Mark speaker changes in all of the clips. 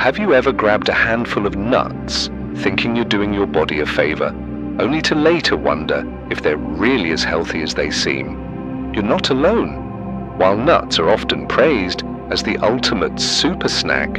Speaker 1: Have you ever grabbed a handful of nuts, thinking you're doing your body a favor, only to later wonder if they're really as healthy as they seem? You're not alone. While nuts are often praised as the ultimate super snack,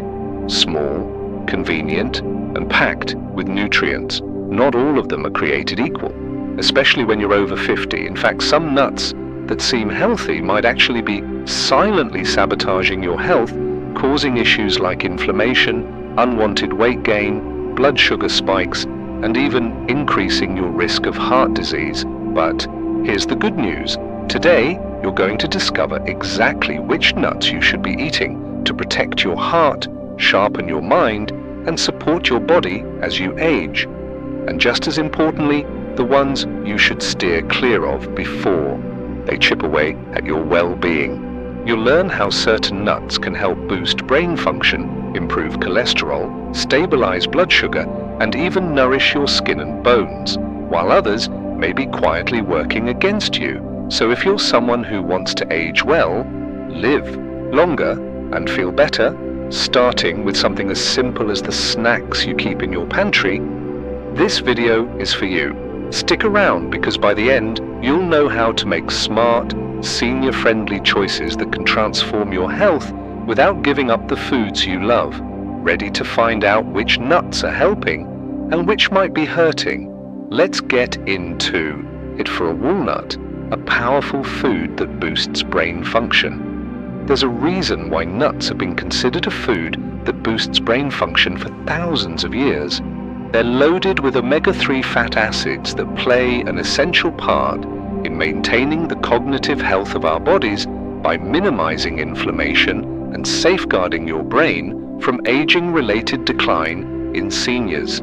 Speaker 1: small, convenient, and packed with nutrients, not all of them are created equal, especially when you're over 50. In fact, some nuts that seem healthy might actually be silently sabotaging your health, causing issues like inflammation, unwanted weight gain, blood sugar spikes, and even increasing your risk of heart disease. But here's the good news. Today, you're going to discover exactly which nuts you should be eating to protect your heart, sharpen your mind, and support your body as you age. And just as importantly, the ones you should steer clear of before they chip away at your well-being. You'll learn how certain nuts can help boost brain function, improve cholesterol, stabilize blood sugar, and even nourish your skin and bones, while others may be quietly working against you. So if you're someone who wants to age well, live longer, and feel better, starting with something as simple as the snacks you keep in your pantry, this video is for you. Stick around, because by the end, you'll know how to make smart, senior-friendly choices that can transform your health without giving up the foods you love. Ready to find out which nuts are helping and which might be hurting? Let's get into it. For a walnut, a powerful food that boosts brain function. There's a reason why nuts have been considered a food that boosts brain function for thousands of years. They're loaded with omega-3 fat acids that play an essential part in maintaining the cognitive health of our bodies by minimizing inflammation and safeguarding your brain from aging-related decline in seniors.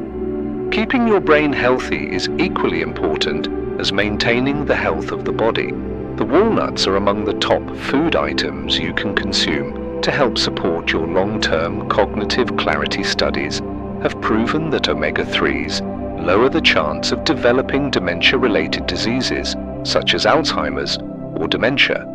Speaker 1: Keeping your brain healthy is equally important as maintaining the health of the body. The walnuts are among the top food items you can consume to help support your long-term cognitive clarity. Studies have proven that omega-3s lower the chance of developing dementia-related diseases such as Alzheimer's or dementia.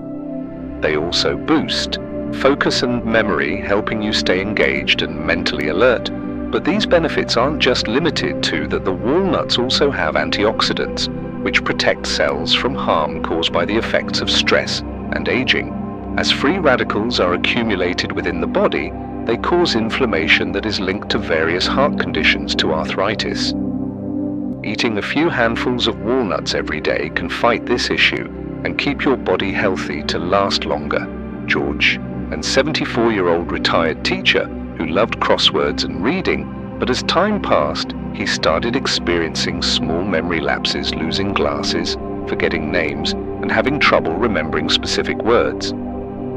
Speaker 1: They also boost focus and memory, helping you stay engaged and mentally alert. But these benefits aren't just limited to that. The walnuts also have antioxidants, which protect cells from harm caused by the effects of stress and aging. As free radicals are accumulated within the body, they cause inflammation that is linked to various heart conditions, to arthritis. Eating a few handfuls of walnuts every day can fight this issue and keep your body healthy to last longer. George, a 74-year-old retired teacher who loved crosswords and reading, but as time passed, he started experiencing small memory lapses, losing glasses, forgetting names, and having trouble remembering specific words.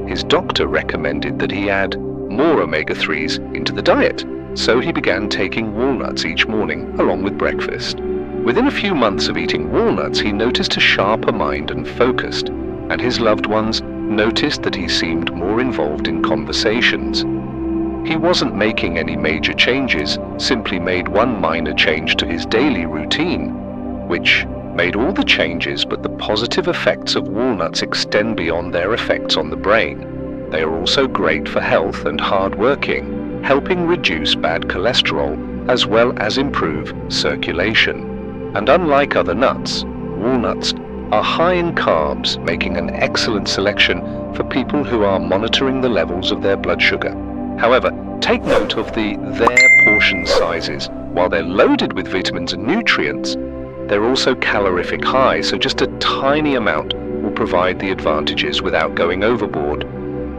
Speaker 1: His doctor recommended that he add more omega-3s into the diet, so he began taking walnuts each morning along with breakfast. Within a few months of eating walnuts, he noticed a sharper mind and focused, and his loved ones noticed that he seemed more involved in conversations. He wasn't making any major changes, simply made one minor change to his daily routine, which made all the changes. But the positive effects of walnuts extend beyond their effects on the brain. They are also great for health and hard working, helping reduce bad cholesterol as well as improve circulation. And unlike other nuts, walnuts are high in carbs, making an excellent selection for people who are monitoring the levels of their blood sugar. However, take note of their portion sizes. While they're loaded with vitamins and nutrients, they're also calorific high, so just a tiny amount will provide the advantages without going overboard.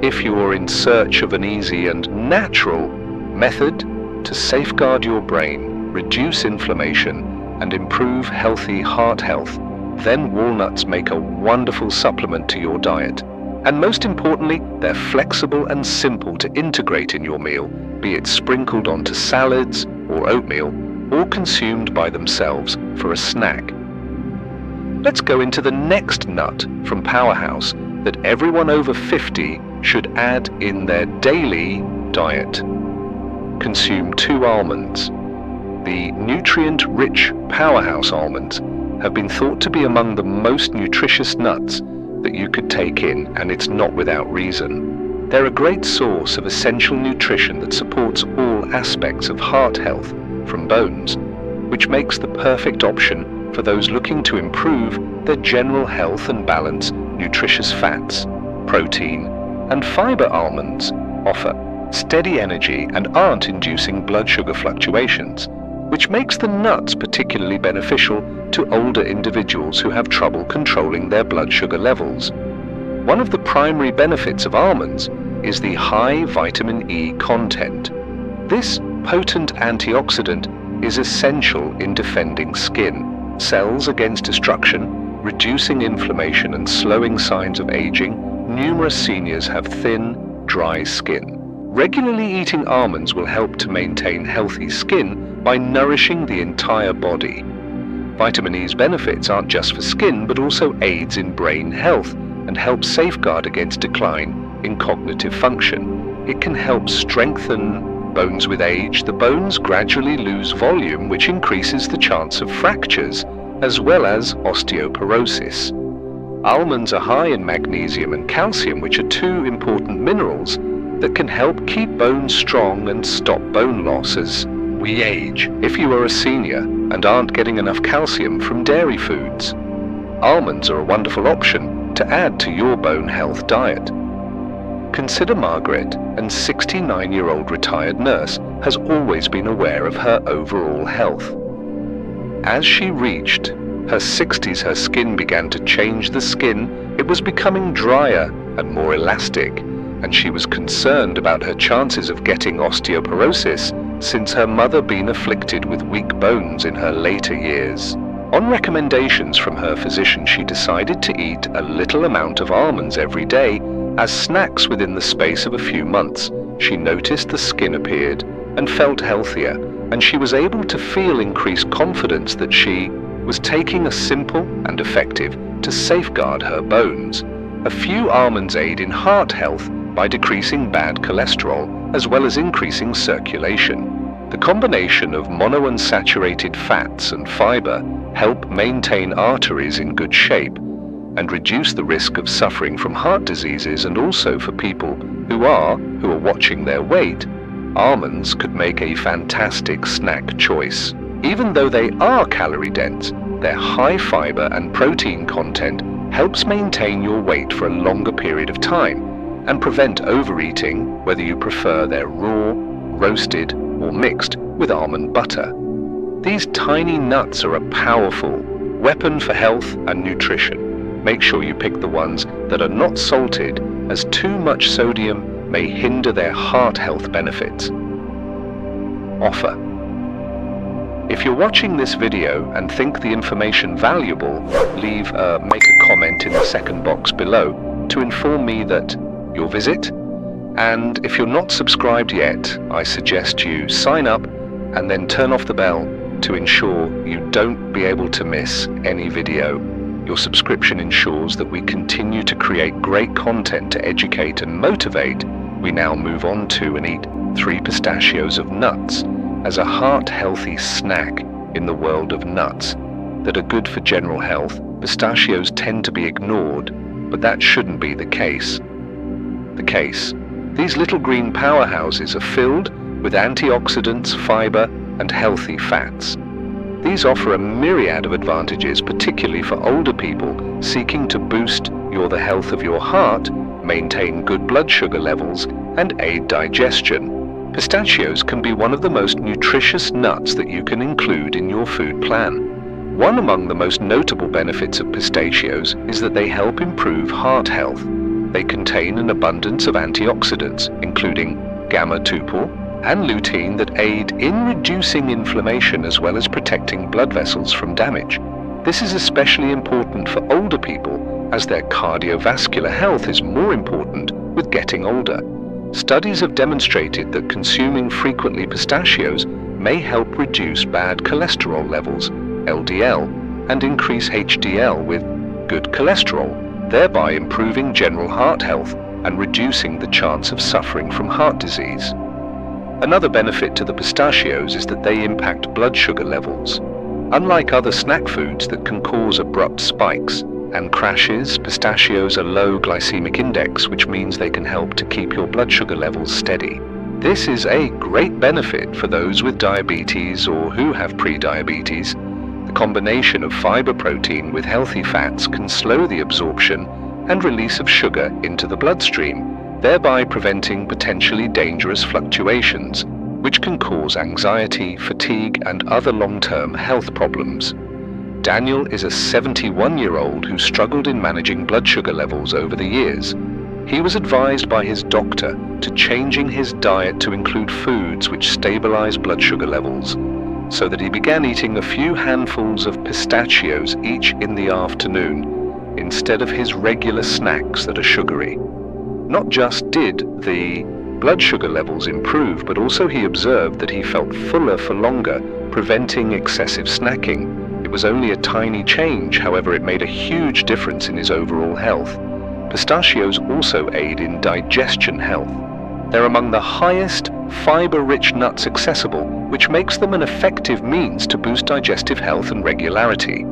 Speaker 1: If you're in search of an easy and natural method to safeguard your brain, reduce inflammation, and improve healthy heart health, then walnuts make a wonderful supplement to your diet. And most importantly, they're flexible and simple to integrate in your meal, be it sprinkled onto salads or oatmeal, or consumed by themselves for a snack. Let's go into the next nut from Powerhouse that everyone over 50 should add in their daily diet. Consume 2 almonds. The nutrient-rich Powerhouse almonds have been thought to be among the most nutritious nuts that you could take in, and it's not without reason. They're a great source of essential nutrition that supports all aspects of heart health from bones, which makes the perfect option for those looking to improve their general health and balance. Nutritious fats, protein, and fiber. Almonds offer steady energy and aren't inducing blood sugar fluctuations, which makes the nuts particularly beneficial to older individuals who have trouble controlling their blood sugar levels. One of the primary benefits of almonds is the high vitamin E content. This potent antioxidant is essential in defending skin cells against destruction, reducing inflammation and slowing signs of aging. Numerous seniors have thin, dry skin. Regularly eating almonds will help to maintain healthy skin by nourishing the entire body. Vitamin E's benefits aren't just for skin, but also aids in brain health and helps safeguard against decline in cognitive function. It can help strengthen bones with age. The bones gradually lose volume, which increases the chance of fractures, as well as osteoporosis. Almonds are high in magnesium and calcium, which are two important minerals that can help keep bones strong and stop bone loss as we age. If you are a senior and aren't getting enough calcium from dairy foods, almonds are a wonderful option to add to your bone health diet. Consider Margaret, an 69-year-old retired nurse, has always been aware of her overall health. As she reached her 60s, her skin began to change. The skin, it was becoming drier and more elastic, and she was concerned about her chances of getting osteoporosis since her mother been afflicted with weak bones in her later years. On recommendations from her physician, she decided to eat a little amount of almonds every day as snacks. Within the space of a few months, she noticed the skin appeared and felt healthier, and she was able to feel increased confidence that she was taking a simple and effective to safeguard her bones. A few almonds aid in heart health by decreasing bad cholesterol as well as increasing circulation. The combination of monounsaturated fats and fiber help maintain arteries in good shape and reduce the risk of suffering from heart diseases. And also for people who are watching their weight, almonds could make a fantastic snack choice. Even though they are calorie dense, their high fiber and protein content helps maintain your weight for a longer period of time and prevent overeating, whether you prefer their raw, roasted, or mixed with almond butter. These tiny nuts are a powerful weapon for health and nutrition. Make sure you pick the ones that are not salted, as too much sodium may hinder their heart health benefits. Offer. If you're watching this video and think the information valuable, make a comment in the second box below to inform me that your visit. And if you're not subscribed yet, I suggest you sign up and then turn off the bell to ensure you don't be able to miss any video. Your subscription ensures that we continue to create great content to educate and motivate. We now move on to and eat 3 pistachios of nuts as a heart-healthy snack. In the world of nuts that are good for general health, pistachios tend to be ignored, but that shouldn't be the case. These little green powerhouses are filled with antioxidants, fiber, and healthy fats. These offer a myriad of advantages, particularly for older people seeking to boost the health of your heart, maintain good blood sugar levels, and aid digestion. Pistachios can be one of the most nutritious nuts that you can include in your food plan. One among the most notable benefits of pistachios is that they help improve heart health. They contain an abundance of antioxidants, including gamma-2 and lutein, that aid in reducing inflammation as well as protecting blood vessels from damage. This is especially important for older people, as their cardiovascular health is more important with getting older. Studies have demonstrated that consuming frequently pistachios may help reduce bad cholesterol levels, LDL, and increase HDL with good cholesterol, thereby improving general heart health and reducing the chance of suffering from heart disease. Another benefit to the pistachios is that they impact blood sugar levels. Unlike other snack foods that can cause abrupt spikes, and crashes, pistachios are low glycemic index, which means they can help to keep your blood sugar levels steady. This is a great benefit for those with diabetes or who have pre-diabetes. The combination of fiber protein with healthy fats can slow the absorption and release of sugar into the bloodstream, thereby preventing potentially dangerous fluctuations, which can cause anxiety, fatigue, and other long-term health problems. Daniel is a 71-year-old who struggled in managing blood sugar levels over the years. He was advised by his doctor to changing his diet to include foods which stabilize blood sugar levels, so that he began eating a few handfuls of pistachios each in the afternoon, instead of his regular snacks that are sugary. Not just did the blood sugar levels improve, but also he observed that he felt fuller for longer, preventing excessive snacking. It was only a tiny change, however, it made a huge difference in his overall health. Pistachios also aid in digestion health. They're among the highest fiber-rich nuts accessible, which makes them an effective means to boost digestive health and regularity.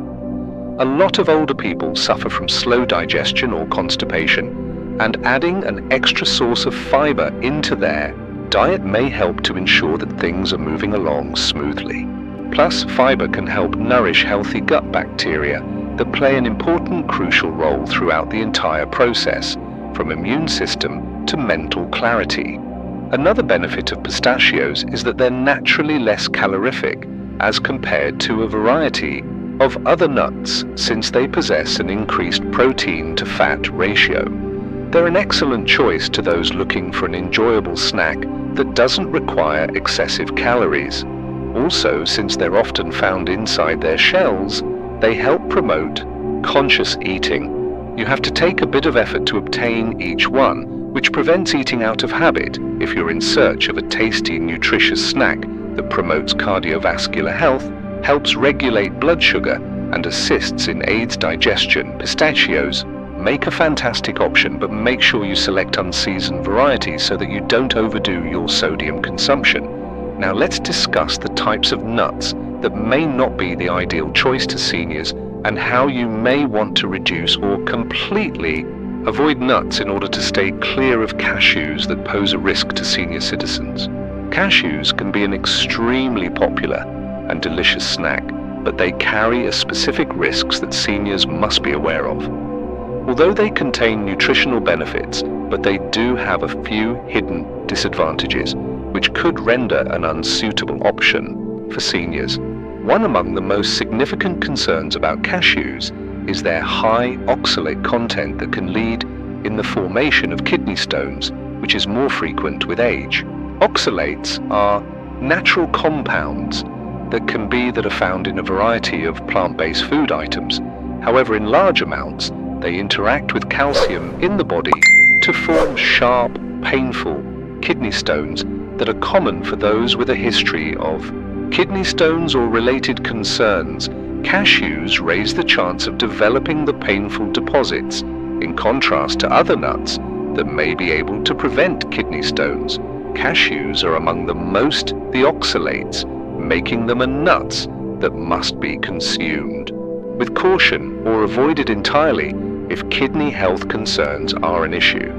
Speaker 1: A lot of older people suffer from slow digestion or constipation, and adding an extra source of fiber into their diet may help to ensure that things are moving along smoothly. Plus, fiber can help nourish healthy gut bacteria that play an important, crucial role throughout the entire process, from immune system to mental clarity. Another benefit of pistachios is that they're naturally less calorific as compared to a variety of other nuts, since they possess an increased protein to fat ratio. They're an excellent choice to those looking for an enjoyable snack that doesn't require excessive calories. Also, since they're often found inside their shells, they help promote conscious eating. You have to take a bit of effort to obtain each one, which prevents eating out of habit if you're in search of a tasty, nutritious snack that promotes cardiovascular health, helps regulate blood sugar, and assists in aids digestion. Pistachios make a fantastic option, but make sure you select unseasoned varieties so that you don't overdo your sodium consumption. Now let's discuss the types of nuts that may not be the ideal choice to seniors, and how you may want to reduce or completely avoid nuts in order to stay clear of cashews that pose a risk to senior citizens. Cashews can be an extremely popular and delicious snack, but they carry specific risks that seniors must be aware of. Although they contain nutritional benefits, but they do have a few hidden disadvantages, which could render an unsuitable option for seniors. One among the most significant concerns about cashews is their high oxalate content that can lead in the formation of kidney stones, which is more frequent with age. Oxalates are natural compounds that are found in a variety of plant-based food items. However, in large amounts, they interact with calcium in the body to form sharp, painful kidney stones that are common for those with a history of kidney stones or related concerns. Cashews raise the chance of developing the painful deposits, in contrast to other nuts that may be able to prevent kidney stones. Cashews are among the oxalates, making them a nuts that must be consumed with caution or avoided entirely if kidney health concerns are an issue.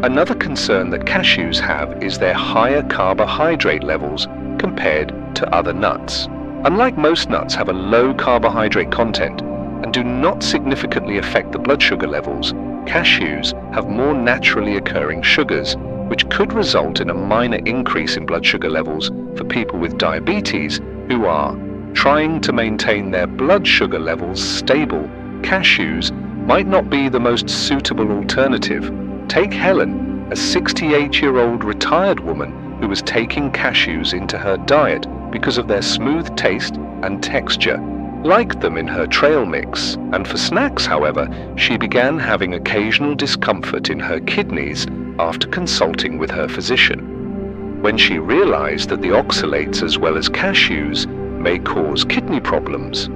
Speaker 1: Another concern that cashews have is their higher carbohydrate levels compared to other nuts. Unlike most nuts, have a low carbohydrate content and do not significantly affect the blood sugar levels. Cashews have more naturally occurring sugars, which could result in a minor increase in blood sugar levels for people with diabetes who are trying to maintain their blood sugar levels stable. Cashews might not be the most suitable alternative. Take Helen, a 68-year-old retired woman who was taking cashews into her diet because of their smooth taste and texture, liked them in her trail mix, and for snacks, however, she began having occasional discomfort in her kidneys after consulting with her physician. When she realized that the oxalates as well as cashews may cause kidney problems,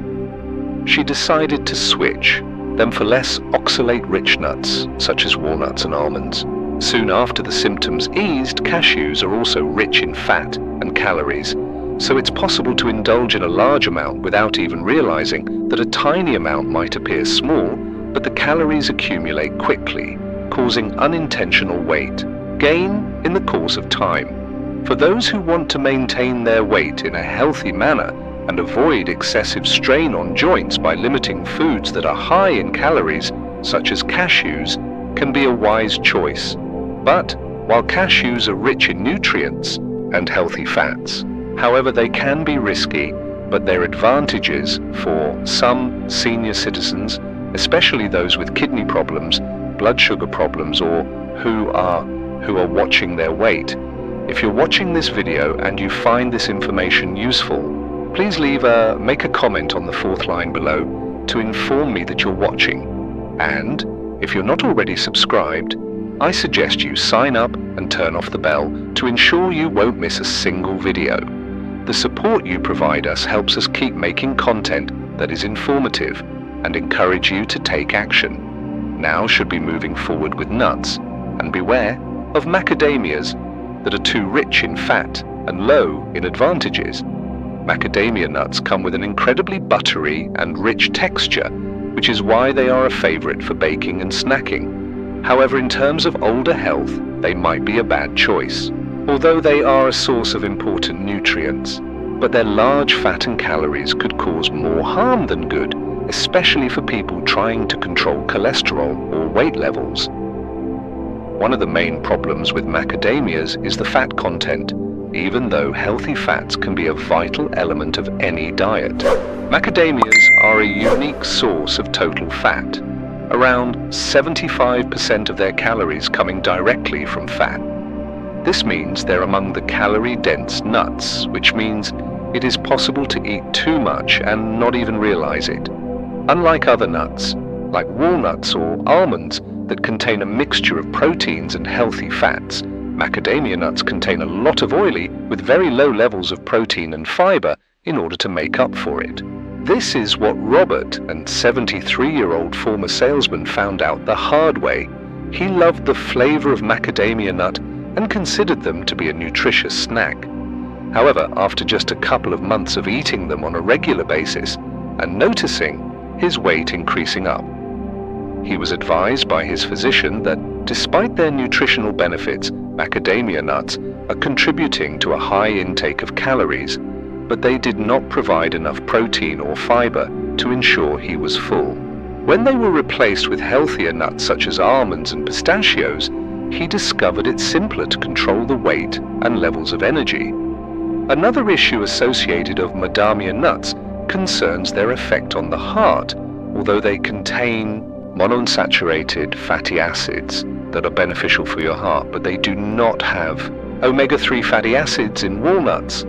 Speaker 1: she decided to switch them for less oxalate-rich nuts, such as walnuts and almonds. Soon after the symptoms eased, cashews are also rich in fat and calories, so it's possible to indulge in a large amount without even realizing that a tiny amount might appear small, but the calories accumulate quickly, causing unintentional weight gain in the course of time. For those who want to maintain their weight in a healthy manner and avoid excessive strain on joints by limiting foods that are high in calories, such as cashews, can be a wise choice. But while cashews are rich in nutrients and healthy fats, however, they can be risky, but their advantages for some senior citizens, especially those with kidney problems, blood sugar problems, or who are watching their weight. If you're watching this video and you find this information useful, please make a comment on the fourth line below to inform me that you're watching. And if you're not already subscribed, I suggest you sign up and turn off the bell to ensure you won't miss a single video. The support you provide us helps us keep making content that is informative and encourage you to take action. Now should be moving forward with nuts, and beware of macadamias that are too rich in fat and low in advantages. Macadamia nuts come with an incredibly buttery and rich texture, which is why they are a favorite for baking and snacking. However, in terms of older health, they might be a bad choice, although they are a source of important nutrients. But their large fat and calories could cause more harm than good, especially for people trying to control cholesterol or weight levels. One of the main problems with macadamias is the fat content, even though healthy fats can be a vital element of any diet. Macadamias are a unique source of total fat, around 75% of their calories coming directly from fat. This means they're among the calorie-dense nuts, which means it is possible to eat too much and not even realize it. Unlike other nuts, like walnuts or almonds, that contain a mixture of proteins and healthy fats, macadamia nuts contain a lot of oily with very low levels of protein and fiber in order to make up for it. This is what Robert, an 73-year-old former salesman, found out the hard way. He loved the flavor of macadamia nut and considered them to be a nutritious snack. However, after just a couple of months of eating them on a regular basis and noticing his weight increasing up, he was advised by his physician that despite their nutritional benefits, macadamia nuts are contributing to a high intake of calories, but they did not provide enough protein or fiber to ensure he was full. When they were replaced with healthier nuts such as almonds and pistachios, he discovered it's simpler to control the weight and levels of energy. Another issue associated of macadamia nuts concerns their effect on the heart, although they contain monounsaturated fatty acids that are beneficial for your heart, but they do not have omega-3 fatty acids in walnuts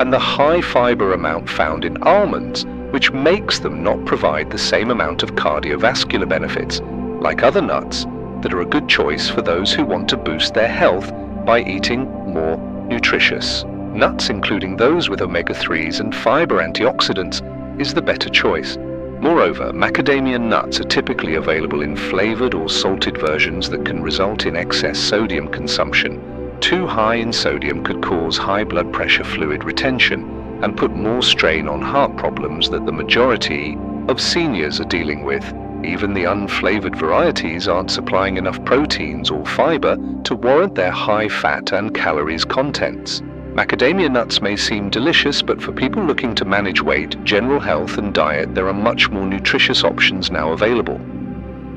Speaker 1: and the high fiber amount found in almonds, which makes them not provide the same amount of cardiovascular benefits like other nuts that are a good choice for those who want to boost their health by eating more nutritious. Nuts, including those with omega-3s and fiber antioxidants, is the better choice. Moreover, macadamia nuts are typically available in flavored or salted versions that can result in excess sodium consumption. Too high in sodium could cause high blood pressure fluid retention and put more strain on heart problems that the majority of seniors are dealing with. Even the unflavored varieties aren't supplying enough proteins or fiber to warrant their high fat and calories contents. Macadamia nuts may seem delicious, but for people looking to manage weight, general health and diet, there are much more nutritious options now available.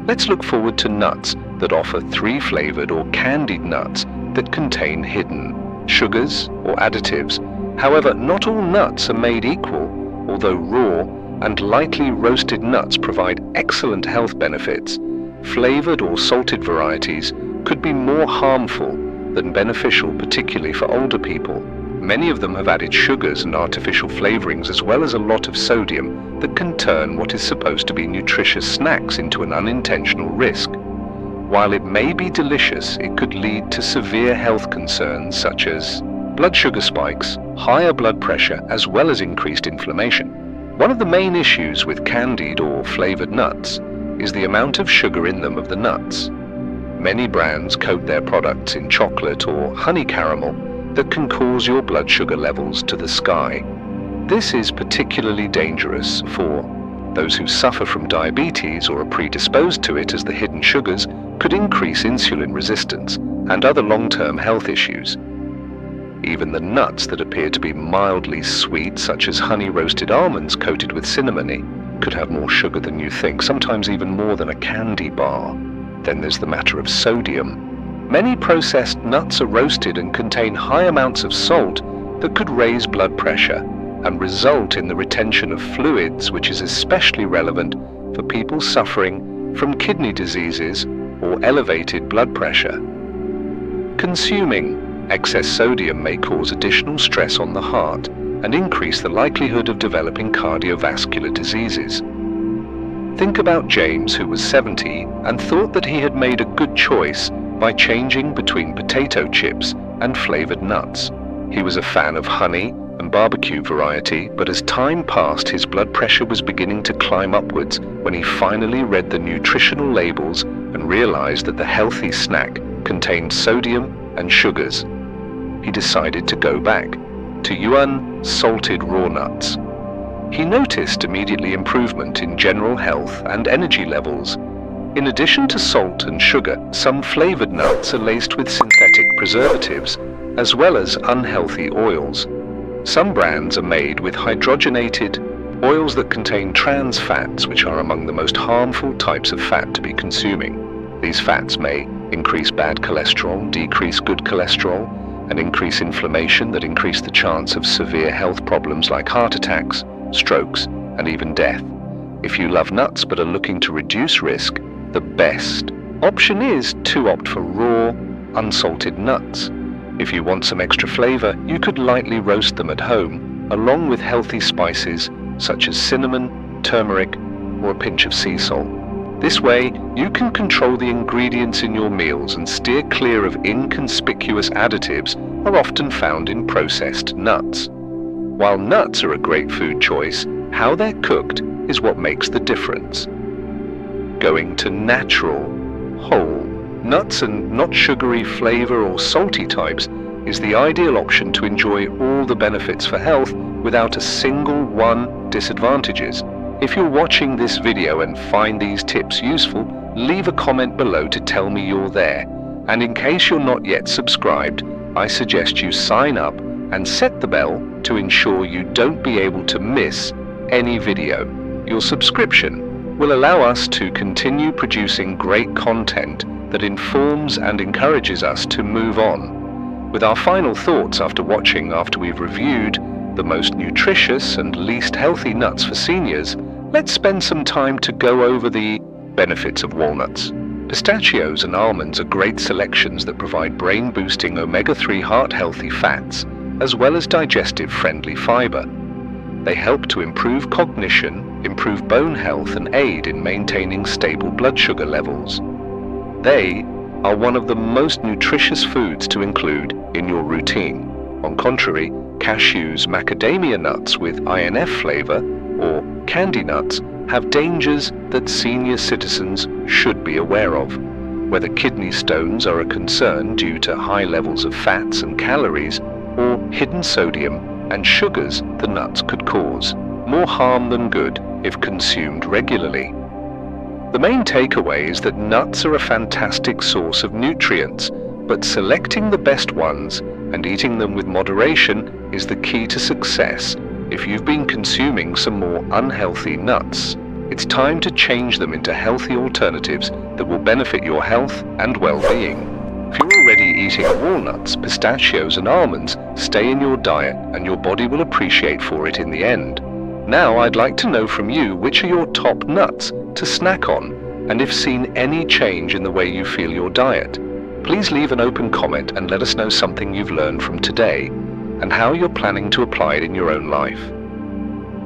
Speaker 1: Let's look forward to nuts that offer 3 flavored or candied nuts that contain hidden sugars or additives. However, not all nuts are made equal, although raw and lightly roasted nuts provide excellent health benefits. Flavored or salted varieties could be more harmful than beneficial, particularly for older people. Many of them have added sugars and artificial flavorings, as well as a lot of sodium that can turn what is supposed to be nutritious snacks into an unintentional risk. While it may be delicious, it could lead to severe health concerns such as blood sugar spikes, higher blood pressure, as well as increased inflammation. One of the main issues with candied or flavored nuts is the amount of sugar in them of the nuts. Many brands coat their products in chocolate or honey caramel that can cause your blood sugar levels to the sky. This is particularly dangerous for Those who suffer from diabetes or are predisposed to it, as the hidden sugars could increase insulin resistance and other long-term health issues. Even the nuts that appear to be mildly sweet, such as honey-roasted almonds coated with cinnamon, could have more sugar than you think, sometimes even more than a candy bar. Then there's the matter of sodium. Many processed nuts are roasted and contain high amounts of salt that could raise blood pressure and result in the retention of fluids, which is especially relevant for people suffering from kidney diseases or elevated blood pressure. Consuming excess sodium may cause additional stress on the heart and increase the likelihood of developing cardiovascular diseases. Think about James, who was 70 and thought that he had made a good choice by changing between potato chips and flavored nuts. He was a fan of honey and barbecue variety, but as time passed, his blood pressure was beginning to climb upwards when he finally read the nutritional labels and realized that the healthy snack contained sodium and sugars. He decided to go back to unsalted raw nuts. He noticed immediately improvement in general health and energy levels. In addition to salt and sugar, some flavored nuts are laced with synthetic preservatives, as well as unhealthy oils. Some brands are made with hydrogenated oils that contain trans fats, which are among the most harmful types of fat to be consuming. These fats may increase bad cholesterol, decrease good cholesterol, and increase inflammation that increase the chance of severe health problems like heart attacks, strokes, and even death. If you love nuts but are looking to reduce risk, the best option is to opt for raw, unsalted nuts. If you want some extra flavor, you could lightly roast them at home, along with healthy spices such as cinnamon, turmeric, or a pinch of sea salt. This way, you can control the ingredients in your meals and steer clear of inconspicuous additives are often found in processed nuts. While nuts are a great food choice, how they're cooked is what makes the difference. Going to natural, whole nuts and not sugary flavor or salty types is the ideal option to enjoy all the benefits for health without a single one disadvantages. If you're watching this video and find these tips useful, leave a comment below to tell me you're there. And in case you're not yet subscribed, I suggest you sign up and set the bell to ensure you don't be able to miss any video. Your subscription will allow us to continue producing great content that informs and encourages us to move on. With our final thoughts after we've reviewed the most nutritious and least healthy nuts for seniors, let's spend some time to go over the benefits of walnuts. Pistachios and almonds are great selections that provide brain-boosting omega-3 heart-healthy fats, as well as digestive-friendly fiber. They help to improve cognition, improve bone health, and aid in maintaining stable blood sugar levels. They are one of the most nutritious foods to include in your routine. On contrary, Cashews Macadamia nuts with INF flavor, or candy nuts, have dangers that senior citizens should be aware of. Whether kidney stones are a concern due to high levels of fats and calories, or hidden sodium and sugars the nuts could cause, more harm than good if consumed regularly. The main takeaway is that nuts are a fantastic source of nutrients, but selecting the best ones and eating them with moderation is the key to success. If you've been consuming some more unhealthy nuts, it's time to change them into healthy alternatives that will benefit your health and well-being. If you're already eating walnuts, pistachios, and almonds, stay in your diet and your body will appreciate for it in the end. Now I'd like to know from you which are your top nuts to snack on, and if seen any change in the way you feel your diet. Please leave an open comment and let us know something you've learned from today and how you're planning to apply it in your own life.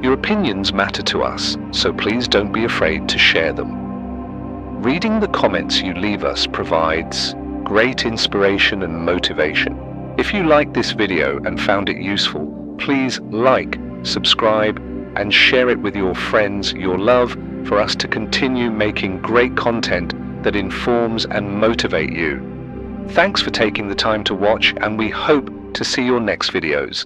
Speaker 1: Your opinions matter to us, so please don't be afraid to share them. Reading the comments you leave us provides great inspiration and motivation. If you liked this video and found it useful, please like, subscribe, and share it with your friends, your love, for us to continue making great content that informs and motivate you. Thanks for taking the time to watch, and we hope to see your next videos.